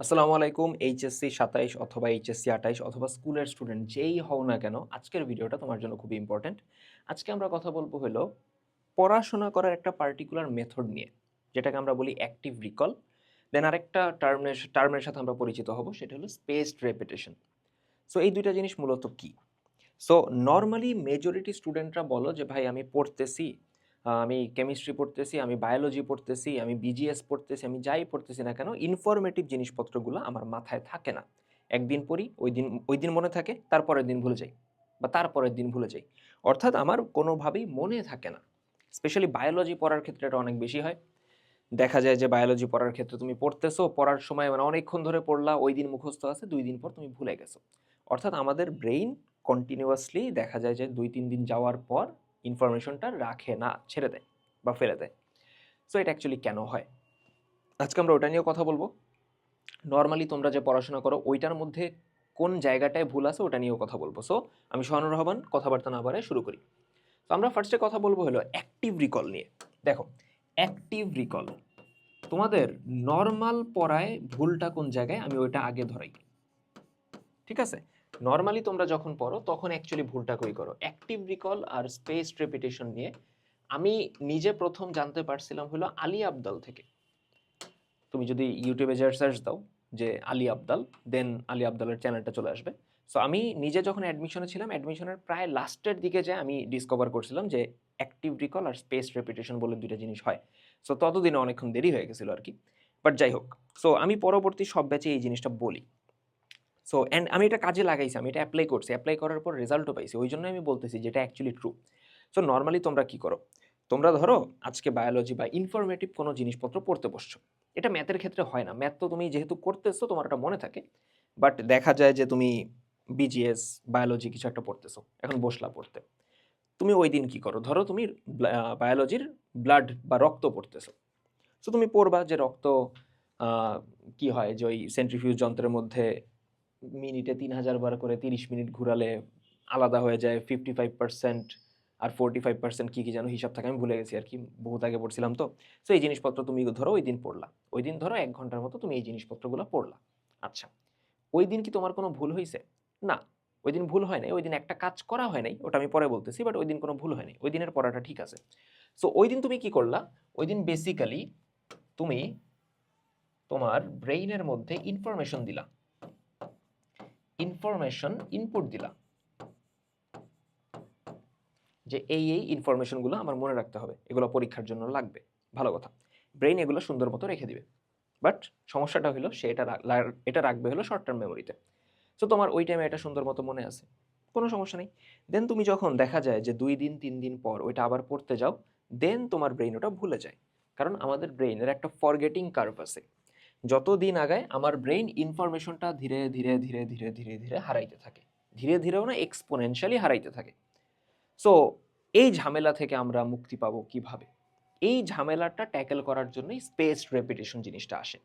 আসসালামু আলাইকুম। এইচএসসি ২৭ অথবা এইচএসসি ২৮ অথবা স্কুলের স্টুডেন্ট যেই হও না কেন, আজকের ভিডিওটা তোমার জন্য খুবই ইম্পর্ট্যান্ট। আজকে আমরা কথা বলবো হলো পড়াশোনা করার একটা পার্টিকুলার মেথড নিয়ে, যেটাকে আমরা বলি অ্যাক্টিভ রিকল। দেন আরেকটা টার্মের সাথে আমরা পরিচিত হব, সেটা হলো স্পেসড রেপিটেশন। সো এই ২ টা জিনিস মূলত কি? সো নরমালি মেজরিটি স্টুডেন্টরা বলো যে ভাই আমি পড়তেছি, আমি কেমিস্ট্রি পড়তেছি, আমি বায়োলজি পড়তেছি, আমি বিজিএস পড়তেছি, আমি যাই পড়তেছি না কেন ইনফরমেটিভ জিনিসপত্রগুলো আমার মাথায় থাকে না। একদিন পড়ি, ওই দিন মনে থাকে, তারপরের দিন ভুলে যাই বা তারপরের দিন ভুলে যাই। অর্থাৎ আমার কোনোভাবেই মনে থাকে না। স্পেশালি বায়োলজি পড়ার ক্ষেত্রে এটা অনেক বেশি হয়। দেখা যায় যে বায়োলজি পড়ার ক্ষেত্রে তুমি পড়তেছো, পড়ার সময় মানে অনেকক্ষণ ধরে পড়লা, ওই দিন মুখস্থ আছে, ২ দিন পর তুমি ভুলে গেছো। অর্থাৎ আমাদের ব্রেইন কন্টিনিউয়াসলি দেখা যায় যে ২-৩ দিন যাওয়ার পর ইনফরমেশনটা রাখে না, ছেড়ে দেয় বা ফেলে দেয়। সো এটা অ্যাকচুয়ালি কেন হয়? আজকে আমরা ওটা নিয়েও কথা বলবো। নরমালি তোমরা যে পড়াশোনা করো ওইটার মধ্যে কোন জায়গাটায় ভুল আছে ওটা নিয়েও কথা বলবো। সো আমি সোহানুর রহমান, কথাবার্তা না বাড়ায় শুরু করি। তো আমরা ফার্স্টে কথা বলবো হলো অ্যাক্টিভ রিকল নিয়ে। দেখো, অ্যাক্টিভ রিকল তোমাদের নরমাল পড়ায় ভুলটা কোন জায়গায় আমি ওইটা আগে ধরাই। ঠিক আছে? নরমালি তোমরা যখন পড়ো তখন অ্যাকচুয়ালি ভুলটা কই করো? অ্যাক্টিভ রিকল আর স্পেসড রেপিটেশন নিয়ে আমি নিজে প্রথম জানতে পারছিলাম হলো আলী আবদাল থেকে। তুমি যদি ইউটিউবে সার্চ দাও যে আলী আবদাল, দেন আলী আবদালের চ্যানেলটা চলে আসবে। সো আমি নিজে যখন অ্যাডমিশনে ছিলাম, অ্যাডমিশনের প্রায় লাস্টের দিকে যেয়ে আমি ডিসকভার করছিলাম যে অ্যাক্টিভ রিকল আর স্পেস রেপিটেশন বলে ২ টা জিনিস হয়। সো ততদিনে অনেকক্ষণ দেরি হয়ে গেছিল আরকি। বাট যাই হোক। সো আমি পরবর্তী সব ব্যাচে এই জিনিসটা বলি। সো অ্যান্ড আমি এটা কাজে লাগাইছি, আমি এটা এপ্লাই করছি। এপ্লাই করার পর রেজাল্টও পাইছি। ওইজন্যই আমি বলতেছি যে এটা অ্যাকচুয়ালি ট্রু। সো নরমালি তোমরা কি করো? তোমরা ধরো আজকে বায়োলজি বা ইনফরমেটিভ কোনো জিনিসপত্র পড়তে বসছো। এটা ম্যাথের ক্ষেত্রে হয় না। ম্যাথ তো তুমি যেহেতু করতেছো তোমার ওটা মনে থাকে। বাট দেখা যায় যে তুমি বিজিএস, বায়োলজি কিছু একটা পড়তেছো। এখন বসলা পড়তে। তুমি ওইদিন কি করো? ধরো তুমি বায়োলজির ব্লাড বা রক্ত পড়তেছো। সো তুমি পড়বা যে রক্ত আ কি হয় যে ওই সেন্ট্রিফিউজ যন্ত্রের মধ্যে মিনিটে ৩০০০ বার করে ৩০ মিনিট ঘুরালে আলাদা হয়ে যায় 55% আর 45% কি যেন হিসাব থাকে, আমি ভুলে গেছি আরকি। বহুত আগে পড়ছিলাম তো। সো এই জিনিসপত্র তুমি ধরো ঐদিন পড়লা। ঐদিন ধরো ১ ঘন্টার মতো তুমি এই জিনিসপত্রগুলা পড়লা। আচ্ছা। ঐদিন কি তোমার কোনো ভুল হইছে? না। ঐদিন ভুল হয় নাই। ঐদিন একটা কাজ করা হয় নাই। ওটা আমি পরে বলতেছি। বাট ঐদিন কোনো ভুল হয় নাই। ঐদিনের পড়াটা ঠিক আছে। সো ঐদিন তুমি কি করলা? ঐদিন বেসিক্যালি তুমি তোমার ব্রেইনের মধ্যে ইনফরমেশন দিলা। ইনফরমেশন ইনপুট দিলা। যে এই ইনফরমেশনগুলো আমার মনে রাখতে হবে। এগুলো পরীক্ষার জন্য লাগবে। ভালো কথা। ব্রেইন এগুলো সুন্দর মতো রেখে দিবে। বাট সমস্যাটা হলো সে এটা রাখবে হলো শর্ট টার্ম মেমোরিতে। সো তোমার ওই টাইমে এটা সুন্দর মতো মনে আছে। কোনো সমস্যা নেই। দেন তুমি যখন দেখা যায় যে ২ দিন ৩ দিন পর ওইটা আবার পড়তে যাও, দেন তোমার ব্রেইন ওটা ভুলে যায়। কারণ আমাদের ব্রেইনের একটা ফরগেটিং কার্ভ আছে। যত দিন আগায় আমার ব্রেইন ইনফরমেশনটা ধীরে হারাইতে থাকে। ধীরেও না, এক্সপোনেনশিয়ালি হারাইতে থাকে। সো এই ঝামেলা থেকে আমরা মুক্তি পাবো কিভাবে? এই ঝামেলাটা ট্যাকেল করার জন্যই স্পেসড রেপিটেশন জিনিসটা আসে।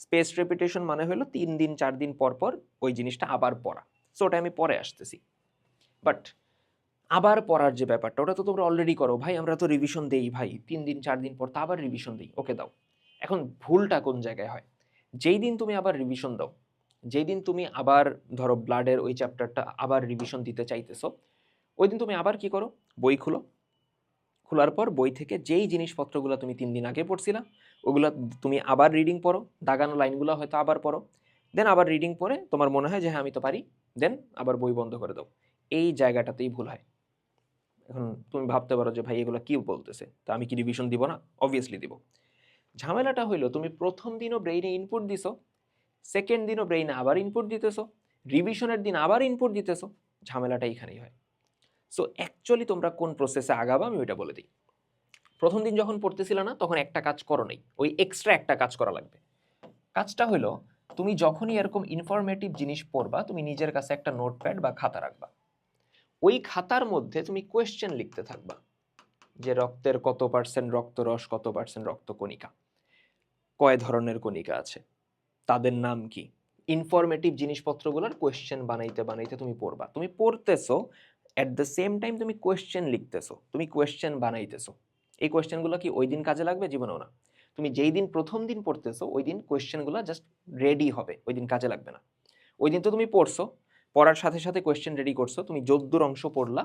স্পেসড রেপিটেশন মানে হলো ৩ দিন ৪ দিন পর ওই জিনিসটা আবার পড়া। সো ওটা আমি পরে আসতেছি। বাট আবার পড়ার যে ব্যাপারটা ওটা তো তোমরা অলরেডি করো। ভাই আমরা তো রিভিশন দেই ভাই। ৩ দিন ৪ দিন পর তো আবার রিভিশন দেই। ওকে দাও। এখন ভুলটা কোন জায়গায় হয়? যেই দিন তুমি আবার রিভিশন দাও, যেই দিন তুমি আবার ধরো ব্লাডের ওই চ্যাপ্টারটা আবার রিভিশন দিতে চাইতেছো, ওইদিন তুমি আবার কি করো? বই খুলো। খোলার পর বই থেকে যেই জিনিসপত্রগুলো তুমি ৩ দিন আগে পড়ছিলা, ওগুলা তুমি আবার রিডিং পড়ো। দাগানো লাইনগুলো হয়তো আবার পড়ো। দেন আবার রিডিং পড়ে তোমার মনে হয় যে হ্যাঁ, আমি তো পারি। দেন আবার বই বন্ধ করে দাও। এই জায়গাটাতেই ভুল হয়। এখন তুমি ভাবতে পারো যে ভাই এগুলা কি বলতেছে? তো আমি কি রিভিশন দিব না? অবভিয়াসলি দিব। ঝামেলাটা হইলো তুমি ১ম দিনও ব্রেইনে ইনপুট দিছো, 2nd দিনও ব্রেইনে আবার ইনপুট দিতেছো, রিভিশনের দিন আবার ইনপুট দিতেছো। ঝামেলাটা এইখানেই হয়। সো অ্যাকচুয়ালি তোমরা কোন প্রসেসে আগাবা আমি ওইটা বলে দিই। ১ম দিন যখন পড়তেছিলা না তখন একটা কাজ করো নাই। ওই এক্সট্রা একটা কাজ করা লাগবে। কাজটা হলো তুমি যখনই এরকম ইনফরমেটিভ জিনিস পড়বা তুমি নিজের কাছে একটা নোটপ্যাড বা খাতা রাখবা। ওই খাতার মধ্যে তুমি কোয়েশ্চেন লিখতে থাকবা। যে রক্তের কত পার্সেন্ট রক্তরস, কত পার্সেন্ট রক্তকণিকা, কয় ধরনের কণিকা আছে, তাদের নাম কি? ইনফরমেটিভ জিনিসপত্রগুলোর কোয়েশ্চেন বানাইতে তুমি পড়বা। তুমি পড়তেছো, এট দ্য সেম টাইম তুমি কোয়েশ্চেন লিখতেছো, তুমি কোয়েশ্চেন বানাইতেছো। এই কোয়েশ্চেনগুলো কি ওই দিন কাজে লাগবে? জীবনেও না। তুমি যেই দিন প্রথম দিন পড়তেছো ওই দিন কোয়েশ্চেনগুলো জাস্ট রেডি হবে, ওই দিন কাজে লাগবে না। ওই দিন তো তুমি পড়ছো, পড়ার সাথে সাথে কোয়েশ্চেন রেডি করছো, তুমি যদ্দূর অংশ পড়লা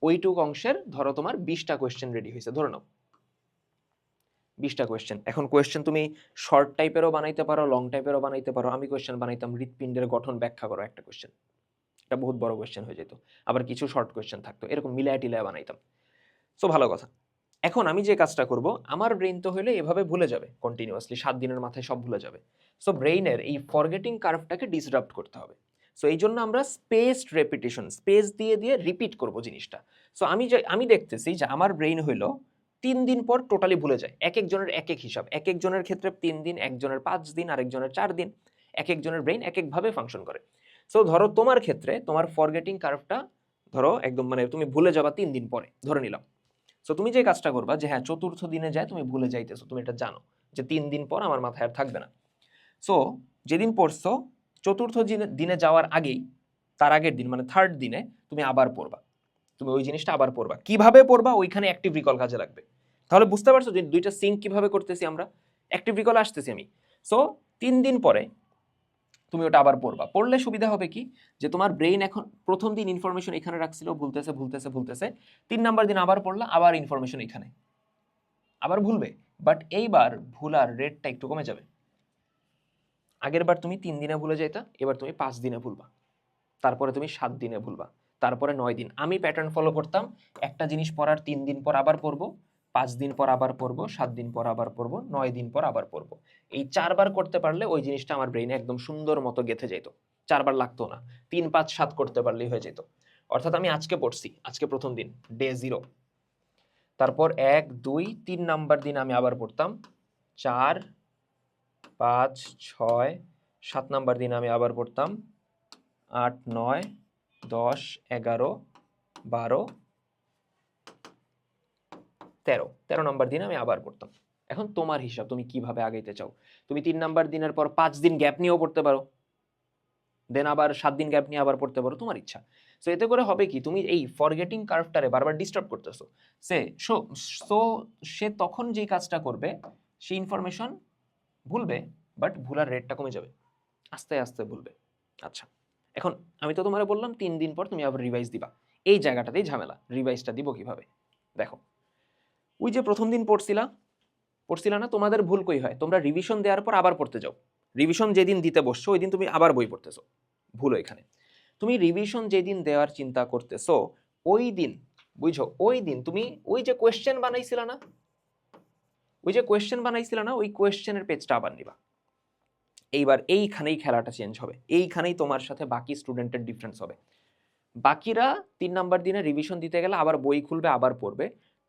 ওইটুক অংশের ধরো তোমার 20টা কোয়েশ্চেন রেডি হয়েছে, ধরে নাও 20টা কোয়েশ্চেন। এখন কোয়েশ্চেন তুমি শর্ট টাইপেরও বানাইতে পারো, লং টাইপেরও বানাইতে পারো। আমি কোয়েশ্চেন বানাইতাম হৃৎপিণ্ডের গঠন ব্যাখ্যা করো একটা কোয়েশ্চেন, এটা বহুত বড় কোয়েশ্চেন হয়ে যেত। আবার কিছু শর্ট কোয়েশ্চেন থাকতো, এরকম মিলায় টিলায় বানাইতাম। সো ভালো কথা। এখন আমি যে কাজটা করব, আমার ব্রেইন তো হলে এভাবে ভুলে যাবে কন্টিনিউয়াসলি, 7 দিনের মাথায় সব ভুলে যাবে। সো ব্রেইনের এই ফরগেটিং কার্ভটাকে ডিসরাপ্ট করতে হবে। সো এই জন্য আমরা স্পেসড রেপিটেশন, স্পেস দিয়ে দিয়ে রিপিট করব জিনিসটা। সো আমি দেখতেছি যে আমার ব্রেইন হইলো 3 দিন পর টোটালি ভুলে যায়। এক একজনের এক এক হিসাব, এক একজনের ক্ষেত্রে 3 দিন, একজনের 5 দিন, আরেকজনের 4 দিন। এক একজনের ব্রেইন এক একভাবে ফাংশন করে। সো ধরো তোমার ক্ষেত্রে তোমার ফরগেটিং কার্ভটা ধরো একদম মানে তুমি ভুলে যাবা 3 দিন পরে, ধরে নিলাম। সো তুমি যে কাজটা করবা যে হ্যাঁ চতুর্থ দিনে যায় তুমি ভুলে যাইতেছো, তুমি এটা জানো যে 3 দিন পর আমার মাথায় আর থাকবে না। সো যেদিন পড়ছো চতুর্থ দিনে যাওয়ার আগেই, তার আগের দিন মানে থার্ড দিনে তুমি আবার পড়বা, তুমি ওই জিনিসটা আবার পড়বা। কিভাবে পড়বা? ওইখানে অ্যাক্টিভ রিকল কাজে লাগবে। তাহলে বুঝতে পারছো যে দুইটা সিঙ্ক কিভাবে করতেছি আমরা। অ্যাক্টিভ রিকল আসতেছি আমি। সো 3 দিন পরে তুমি ওটা আবার পড়বা। পড়লে সুবিধা হবে কি, যে তোমার ব্রেইন এখন প্রথম দিন ইনফরমেশন এখানে রাখছিল, ভুলতেছে ভুলতেছে ভুলতেছে, 3 নাম্বার দিন আবার পড়লা, আবার ইনফরমেশন এখানে, আবার ভুলবে। বাট এইবার ভুলার রেটটা একটু কমে যাবে। আগের বার তুমি 3 দিনে ভুলে যাইতা, এবার তুমি 5 দিনে ভুলবা, তারপরে তুমি 7 দিনে ভুলবা, তারপরে 9 দিন। আমি প্যাটার্ন ফলো করতাম, একটা জিনিস পড়ার 3 দিন পর আবার পড়বো, 5 দিন পর আবার পড়বো, 7 দিন পর আবার পড়বো, 9 দিন পর আবার পড়বো। এই 4 বার করতে পারলে ওই জিনিসটা আমার ব্রেইনে একদম সুন্দর মতো গেঁথে যেত। 4 বার লাগতো না, 3, 5, 7 করতে পারলেই হয়ে যেত। অর্থাৎ আমি আজকে পড়ছি, আজকে প্রথম দিন, ডে 0, তারপর 1, 2, 3 নাম্বার দিন আমি আবার পড়তাম, 4, 5, 6, 7 নাম্বার দিন আমি আবার পড়তাম, 8, 9, 10, 11, 12, 13 নাম্বার দিন আমি আবার পড়তাম। এখন তোমার হিসাব, তুমি কিভাবে আগাইতে চাও। তুমি 3 নাম্বার দিনের পর 5 দিন গ্যাপ নিয়েও পড়তে পারো, দেন আবার 7 দিন গ্যাপ নিয়ে আবার পড়তে পারো, তোমার ইচ্ছা। সো এতে করে হবে কি, তুমি এই ফরগেটিং কার্ভটারে বারবার ডিস্টার্ব করতেছো। সো সে তখন যেই কাজটা করবে, সেই ইনফরমেশন ভুলবে, বাট ভুলার রেটটা কমে যাবে, আস্তে আস্তে ভুলবে। আচ্ছা, এখন আমি তো তোমারে বললাম 3 দিন পর তুমি আবার রিভাইজ দিবা। এই জায়গাটাতেই ঝামেলা, রিভাইজটা দিব কিভাবে। দেখো, ওই যে প্রথম দিন পড়ছিলা না, তোমাদের ভুল কই হয়, তোমরা রিভিশন দেওয়ার পর আবার পড়তে যাও। রিভিশন যেদিন দিতে বসছো ওই দিন তুমি আবার বই পড়তেছো, ভুল এখানে। তুমি রিভিশন যেদিন দেওয়ার চিন্তা করতেছো ওই দিন, বুঝছো, ওই দিন তুমি ওই যে কোয়েশ্চেন বানাইছিলা না, ওই কোয়েশ্চেনের পেজটা আবার নিবা। এইবার এইখানেই খেলাটা চেঞ্জ হবে, এইখানেই তোমার সাথে বাকি স্টুডেন্টের ডিফারেন্স হবে। বাকিরা 3 নাম্বার দিনে রিভিশন দিতে গেলে আবার বই খুলবে, আবার পড়বে।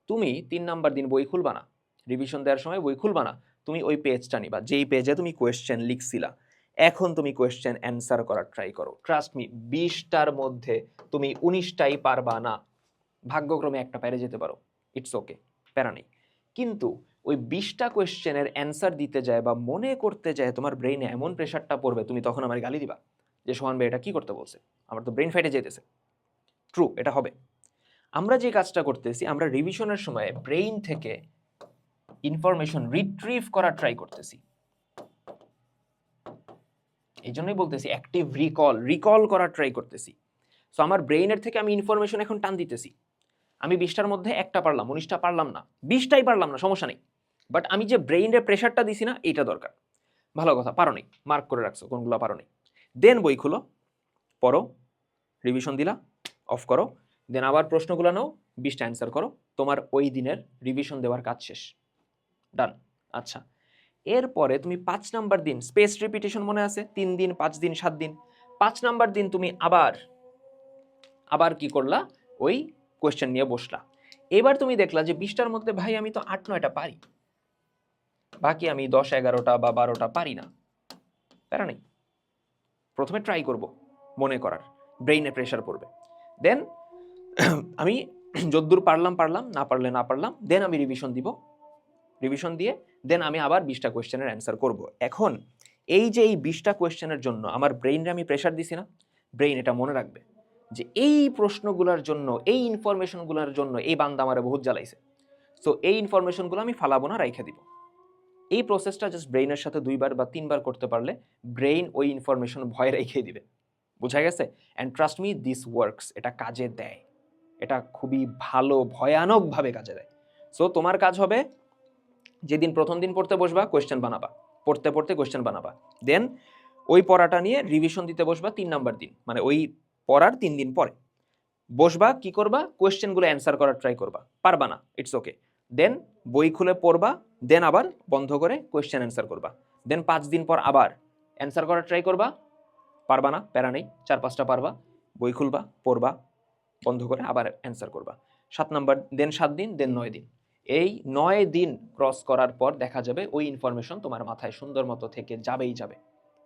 তুমি 3 নাম্বার দিন বই খুলবা না, রিভিশন দেওয়ার সময় বই খুলবা না, তুমি ওই পেজটা নিবা যেই পেজে তুমি কোয়েশ্চেন লিখছিলা। এখন তুমি কোয়েশ্চেন অ্যান্সার করার ট্রাই করো। ট্রাস্ট মি, 20টার মধ্যে তুমি 19টাই পারবা না, ভাগ্যক্রমে একটা পেরে যেতে পারো, ইটস ওকে, প্যারা নেই। কিন্তু ওই 20টা কোয়েশ্চেনের অ্যান্সার দিতে যায় বা মনে করতে যায় তোমার ব্রেইনে এমন প্রেশারটা পড়বে, তুমি তখন আমার গালি দিবা যে সোহান ভাই এটা কি করতে বলছে, আমার তো ব্রেন ফেটে যেতেছে। ট্রু, এটা হবে। আমরা যে কাজটা করতেছি, আমরা রিভিশনের সময় ব্রেইন থেকে ইনফরমেশন রিট্রিভ করার ট্রাই করতেছি। এই জন্যই বলতেছি অ্যাক্টিভ রিকল করার ট্রাই করতেছি। সো আমার ব্রেইনের থেকে আমি ইনফরমেশন এখন টান দিতেছি। আমি 20টার মধ্যে একটা পারলাম, 19টা পারলাম না, 20টাই পারলাম না, সমস্যা নেই, বাট আমি যে ব্রেইনের প্রেশারটা দিছি না, এইটা দরকার। ভালো কথা, পারো নেই, মার্ক করে রাখছো কোনগুলো পারো নেই। দেন বই খুলো, পড়ো, রিভিশন দিলা, অফ করো, দেন আবার প্রশ্নগুলো নাও, 20টা অ্যান্সার করো, তোমার ওই দিনের রিভিশন দেওয়ার কাজ শেষ, ডান। আচ্ছা, এরপরে তুমি 5 নাম্বার দিন, স্পেস রিপিটেশন মনে আছে, 3 দিন, 5 দিন, 7 দিন, 5 নাম্বার দিন তুমি আবার কি করলা, ওই কোয়েশ্চেন নিয়ে বসলা। এবার তুমি দেখলা যে 20টার মধ্যে ভাই আমি তো 8-9টা পারি, বাকি আমি 10-11টা বা 12টা পারি না, প্যারা নেই, প্রথমে ট্রাই করব মনে করার, ব্রেইনে প্রেশার পড়বে। দেন আমি যদ্দূর পারলাম, না পারলে না পারলাম, দেন আমি রিভিশন দিব, রিভিশন দিয়ে দেন আমি আবার 20টা কোয়েশ্চেনের অ্যান্সার করব। এখন এই যে এই 20টা কোয়েশ্চেনের জন্য আমার ব্রেইনে আমি প্রেশার দিছি না, ব্রেইন এটা মনে রাখবে যে এই প্রশ্নগুলোর জন্য, এই ইনফরমেশনগুলোর জন্য এই বান্দা আমারে বহুত জ্বালাইছে। সো এই ইনফরমেশনগুলো আমি ফালাবো না, রাইখা দিব। এই প্রসেসটা জাস্ট ব্রেইনের সাথে 2 বার বা 3 বার করতে পারলে ব্রেইন ওই ইনফরমেশন ভয় রেখে দিবে। বুঝা গেছে? And trust me, this works. এটা কাজে দেয়। এটা খুবই ভালো, ভয়ানকভাবে কাজে দেয়। সো তোমার কাজ হবে, যেদিন প্রথম দিন পড়তে বসবা কোয়েশ্চেন বানাবা, পড়তে পড়তে কোয়েশ্চেন বানাবা। দেন ওই পড়াটা নিয়ে রিভিশন দিতে বসবা 3 নাম্বার দিন, মানে ওই পড়ার 3 দিন পরে বসবা। কি করবা? কোয়েশ্চেনগুলো অ্যান্সার করার ট্রাই করবা। পারবা না, ইটস ওকে। দেন বই খুলে পড়বা, দেন আবার বন্ধ করে কোয়েশ্চেন অ্যান্সার করবা। দেন 5 দিন পর আবার অ্যান্সার করার ট্রাই করবা। পারবা না, প্যারা নেই, 4-5টা পারবা। বই খুলবা, পড়বা, বন্ধ করে আবার অ্যান্সার করবা। 7 নাম্বার, দেন 7 দিন, দেন 9 দিন। এই 9 দিন ক্রস করার পর দেখা যাবে ওই ইনফরমেশন তোমার মাথায় সুন্দর মতো থেকে যাবেই যাবে,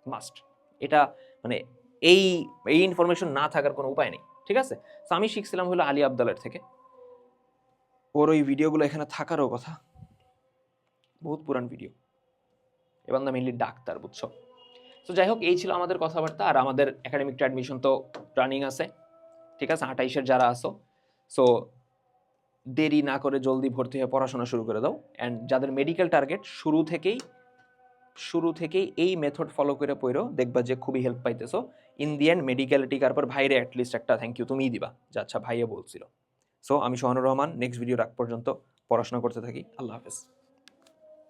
মাস্ট। এটা মানে এই এই ইনফরমেশন না থাকার কোনো উপায় নেই, ঠিক আছে? তো আমি শিখছিলাম হলো আলী আবদালের থেকে। ওর ওই ভিডিওগুলো এখানে থাকারও কথা, বহুত পুরান ভিডিও। এবার না মেনলি ডাক্তার, বুঝছো? তো যাই হোক, এই ছিল আমাদের কথাবার্তা। আর আমাদের একাডেমিক অ্যাডমিশন তো রানিং আছে, ঠিক আছে? 28-এর যারা আসো, সো দেরি না করে জলদি ভর্তি হয়ে পড়াশোনা শুরু করে দাও। অ্যান্ড যাদের মেডিকেল টার্গেট, শুরু থেকেই এই মেথড ফলো করে পড়ো, দেখবা যে খুবই হেল্প পাইতেছো। ইন দি এন্ড মেডিকেল টিকার পর ভাইরে অ্যাটলিস্ট একটা থ্যাংক ইউ তুমিই দিবা, যে আচ্ছা ভাইয়া বলছিল। সো আমি সোহানুর রহমান, নেক্সট ভিডিও রাখ পর্যন্ত পড়াশোনা করতে থাকি। আল্লাহ হাফেজ।